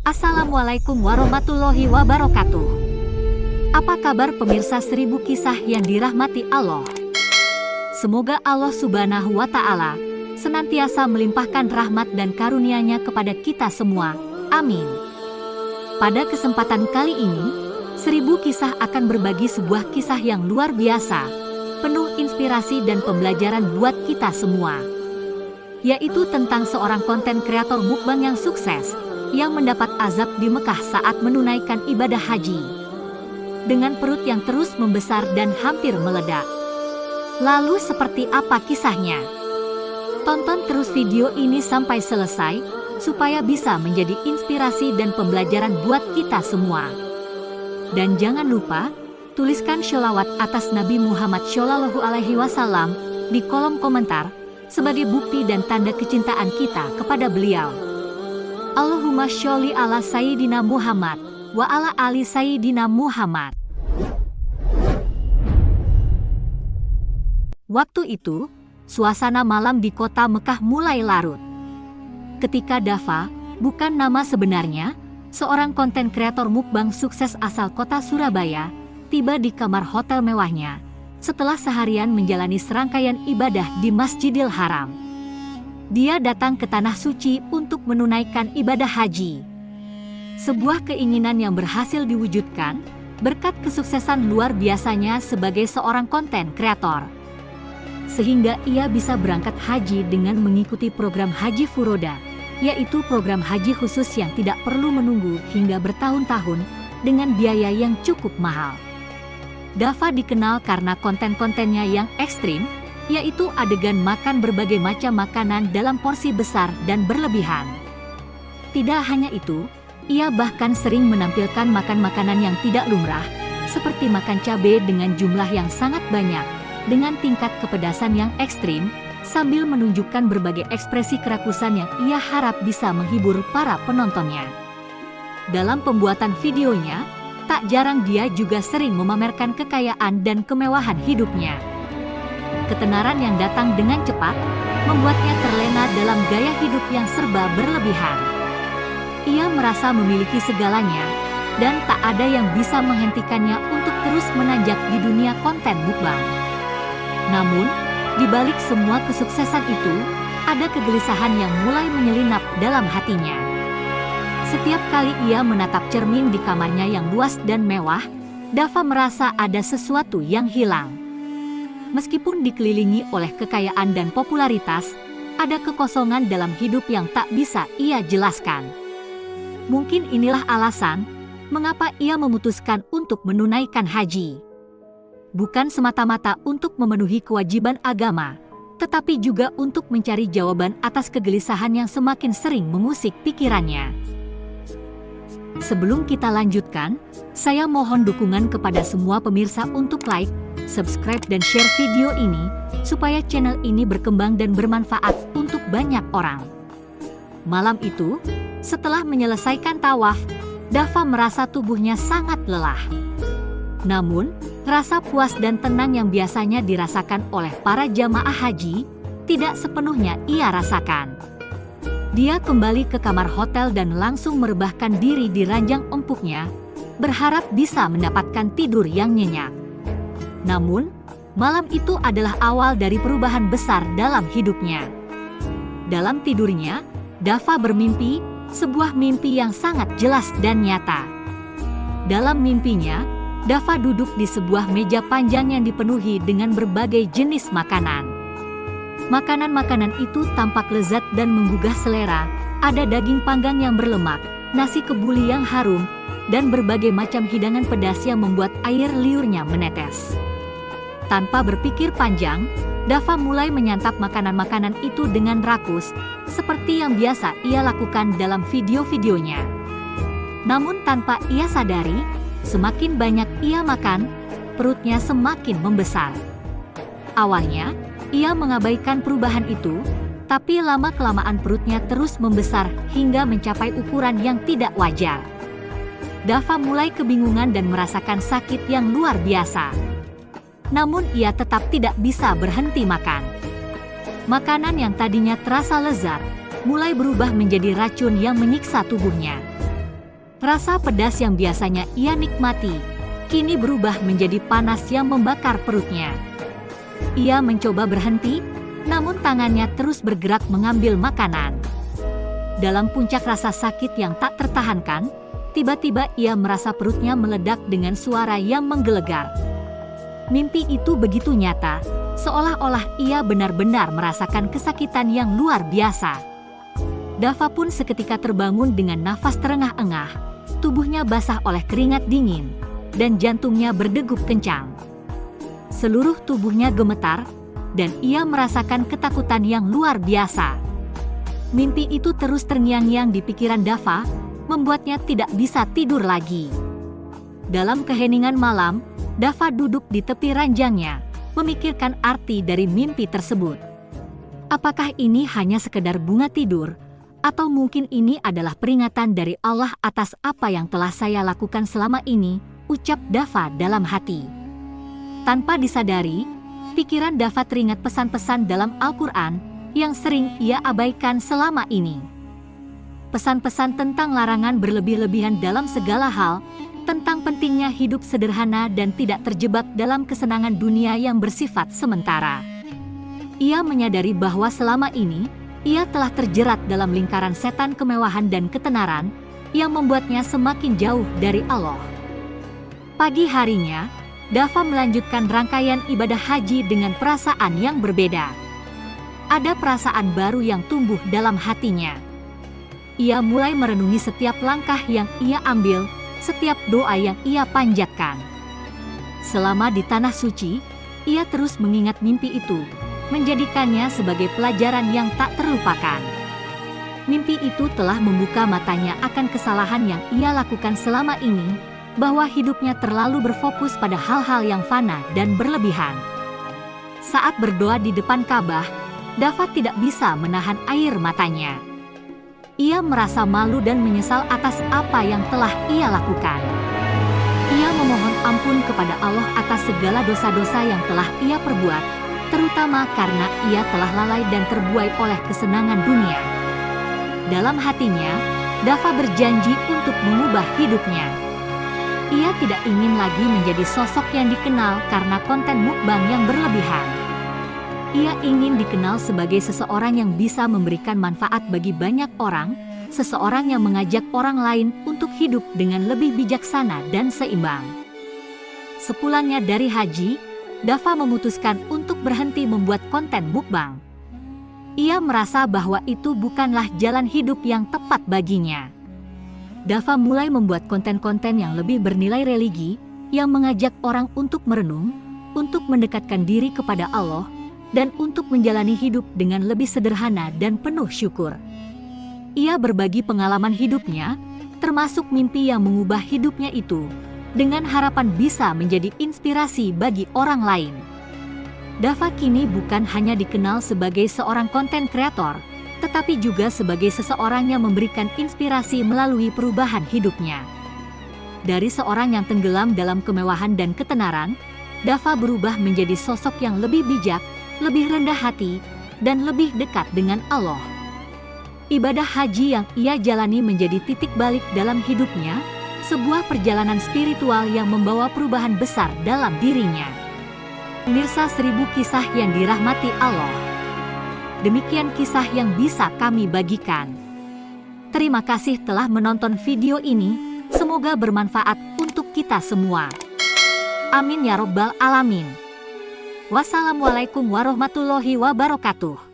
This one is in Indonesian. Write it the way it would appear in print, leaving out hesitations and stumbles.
Assalamualaikum warahmatullahi wabarakatuh. Apa kabar pemirsa 1000 kisah yang dirahmati Allah? Semoga Allah Subhanahu wa Ta'ala senantiasa melimpahkan rahmat dan karunia-Nya kepada kita semua. Amin. Pada kesempatan kali ini, 1000 kisah akan berbagi sebuah kisah yang luar biasa, penuh inspirasi dan pembelajaran buat kita semua, yaitu tentang seorang konten kreator mukbang yang sukses, yang mendapat azab di Mekah saat menunaikan ibadah haji, dengan perut yang terus membesar dan hampir meledak. Lalu seperti apa kisahnya? Tonton terus video ini sampai selesai, supaya bisa menjadi inspirasi dan pembelajaran buat kita semua. Dan jangan lupa, tuliskan sholawat atas Nabi Muhammad SAW di kolom komentar, sebagai bukti dan tanda kecintaan kita kepada beliau. Allahumma sholli ala Sayyidina Muhammad, wa ala ali Sayyidina Muhammad. Waktu itu, suasana malam di kota Mekah mulai larut. Ketika Dafa, bukan nama sebenarnya, seorang konten kreator mukbang sukses asal kota Surabaya, tiba di kamar hotel mewahnya, setelah seharian menjalani serangkaian ibadah di Masjidil Haram. Dia datang ke Tanah Suci untuk menunaikan ibadah haji. Sebuah keinginan yang berhasil diwujudkan berkat kesuksesan luar biasanya sebagai seorang konten kreator. Sehingga ia bisa berangkat haji dengan mengikuti program Haji Furoda, yaitu program haji khusus yang tidak perlu menunggu hingga bertahun-tahun dengan biaya yang cukup mahal. Dafa dikenal karena konten-kontennya yang ekstrim, yaitu adegan makan berbagai macam makanan dalam porsi besar dan berlebihan. Tidak hanya itu, ia bahkan sering menampilkan makan makanan yang tidak lumrah, seperti makan cabai dengan jumlah yang sangat banyak, dengan tingkat kepedasan yang ekstrim, sambil menunjukkan berbagai ekspresi kerakusan yang ia harap bisa menghibur para penontonnya. Dalam pembuatan videonya, tak jarang dia juga sering memamerkan kekayaan dan kemewahan hidupnya. Ketenaran yang datang dengan cepat membuatnya terlena dalam gaya hidup yang serba berlebihan. Ia merasa memiliki segalanya, dan tak ada yang bisa menghentikannya untuk terus menanjak di dunia konten mukbang. Namun, di balik semua kesuksesan itu, ada kegelisahan yang mulai menyelinap dalam hatinya. Setiap kali ia menatap cermin di kamarnya yang luas dan mewah, Dafa merasa ada sesuatu yang hilang. Meskipun dikelilingi oleh kekayaan dan popularitas, ada kekosongan dalam hidup yang tak bisa ia jelaskan. Mungkin inilah alasan mengapa ia memutuskan untuk menunaikan haji. Bukan semata-mata untuk memenuhi kewajiban agama, tetapi juga untuk mencari jawaban atas kegelisahan yang semakin sering mengusik pikirannya. Sebelum kita lanjutkan, saya mohon dukungan kepada semua pemirsa untuk like, subscribe dan share video ini, supaya channel ini berkembang dan bermanfaat untuk banyak orang. Malam itu, setelah menyelesaikan tawaf, Dafa merasa tubuhnya sangat lelah. Namun, rasa puas dan tenang yang biasanya dirasakan oleh para jamaah haji, tidak sepenuhnya ia rasakan. Dia kembali ke kamar hotel dan langsung merebahkan diri di ranjang empuknya, berharap bisa mendapatkan tidur yang nyenyak. Namun, malam itu adalah awal dari perubahan besar dalam hidupnya. Dalam tidurnya, Dafa bermimpi, sebuah mimpi yang sangat jelas dan nyata. Dalam mimpinya, Dafa duduk di sebuah meja panjang yang dipenuhi dengan berbagai jenis makanan. Makanan-makanan itu tampak lezat dan menggugah selera, ada daging panggang yang berlemak, nasi kebuli yang harum, dan berbagai macam hidangan pedas yang membuat air liurnya menetes. Tanpa berpikir panjang, Dafa mulai menyantap makanan-makanan itu dengan rakus, seperti yang biasa ia lakukan dalam video-videonya. Namun tanpa ia sadari, semakin banyak ia makan, perutnya semakin membesar. Awalnya, ia mengabaikan perubahan itu, tapi lama-kelamaan perutnya terus membesar hingga mencapai ukuran yang tidak wajar. Dafa mulai kebingungan dan merasakan sakit yang luar biasa. Namun ia tetap tidak bisa berhenti makan. Makanan yang tadinya terasa lezat, mulai berubah menjadi racun yang menyiksa tubuhnya. Rasa pedas yang biasanya ia nikmati, kini berubah menjadi panas yang membakar perutnya. Ia mencoba berhenti, namun tangannya terus bergerak mengambil makanan. Dalam puncak rasa sakit yang tak tertahankan, tiba-tiba ia merasa perutnya meledak dengan suara yang menggelegar. Mimpi itu begitu nyata, seolah-olah ia benar-benar merasakan kesakitan yang luar biasa. Dava pun seketika terbangun dengan nafas terengah-engah, tubuhnya basah oleh keringat dingin, dan jantungnya berdegup kencang. Seluruh tubuhnya gemetar, dan ia merasakan ketakutan yang luar biasa. Mimpi itu terus terngiang-ngiang di pikiran Dava, membuatnya tidak bisa tidur lagi. Dalam keheningan malam, Dava duduk di tepi ranjangnya, memikirkan arti dari mimpi tersebut. Apakah ini hanya sekedar bunga tidur, atau mungkin ini adalah peringatan dari Allah atas apa yang telah saya lakukan selama ini, ucap Dava dalam hati. Tanpa disadari, pikiran Dava teringat pesan-pesan dalam Al-Quran yang sering ia abaikan selama ini. Pesan-pesan tentang larangan berlebih-lebihan dalam segala hal, tentang pentingnya hidup sederhana dan tidak terjebak dalam kesenangan dunia yang bersifat sementara. Ia menyadari bahwa selama ini, ia telah terjerat dalam lingkaran setan kemewahan dan ketenaran yang membuatnya semakin jauh dari Allah. Pagi harinya, Dava melanjutkan rangkaian ibadah haji dengan perasaan yang berbeda. Ada perasaan baru yang tumbuh dalam hatinya. Ia mulai merenungi setiap langkah yang ia ambil, setiap doa yang ia panjatkan. Selama di Tanah Suci, ia terus mengingat mimpi itu, menjadikannya sebagai pelajaran yang tak terlupakan. Mimpi itu telah membuka matanya akan kesalahan yang ia lakukan selama ini, bahwa hidupnya terlalu berfokus pada hal-hal yang fana dan berlebihan. Saat berdoa di depan Ka'bah, Dava tidak bisa menahan air matanya. Ia merasa malu dan menyesal atas apa yang telah ia lakukan. Ia memohon ampun kepada Allah atas segala dosa-dosa yang telah ia perbuat, terutama karena ia telah lalai dan terbuai oleh kesenangan dunia. Dalam hatinya, Dava berjanji untuk mengubah hidupnya. Ia tidak ingin lagi menjadi sosok yang dikenal karena konten mukbang yang berlebihan. Ia ingin dikenal sebagai seseorang yang bisa memberikan manfaat bagi banyak orang, seseorang yang mengajak orang lain untuk hidup dengan lebih bijaksana dan seimbang. Sepulangnya dari haji, Dava memutuskan untuk berhenti membuat konten mukbang. Ia merasa bahwa itu bukanlah jalan hidup yang tepat baginya. Dava mulai membuat konten-konten yang lebih bernilai religi, yang mengajak orang untuk merenung, untuk mendekatkan diri kepada Allah, dan untuk menjalani hidup dengan lebih sederhana dan penuh syukur. Ia berbagi pengalaman hidupnya, termasuk mimpi yang mengubah hidupnya itu, dengan harapan bisa menjadi inspirasi bagi orang lain. Dava kini bukan hanya dikenal sebagai seorang konten kreator, tetapi juga sebagai seseorang yang memberikan inspirasi melalui perubahan hidupnya. Dari seorang yang tenggelam dalam kemewahan dan ketenaran, Dava berubah menjadi sosok yang lebih bijak, lebih rendah hati, dan lebih dekat dengan Allah. Ibadah haji yang ia jalani menjadi titik balik dalam hidupnya, sebuah perjalanan spiritual yang membawa perubahan besar dalam dirinya. Pemirsa 1000 kisah yang dirahmati Allah. Demikian kisah yang bisa kami bagikan. Terima kasih telah menonton video ini, semoga bermanfaat untuk kita semua. Amin ya Rabbal Alamin. Wassalamualaikum warahmatullahi wabarakatuh.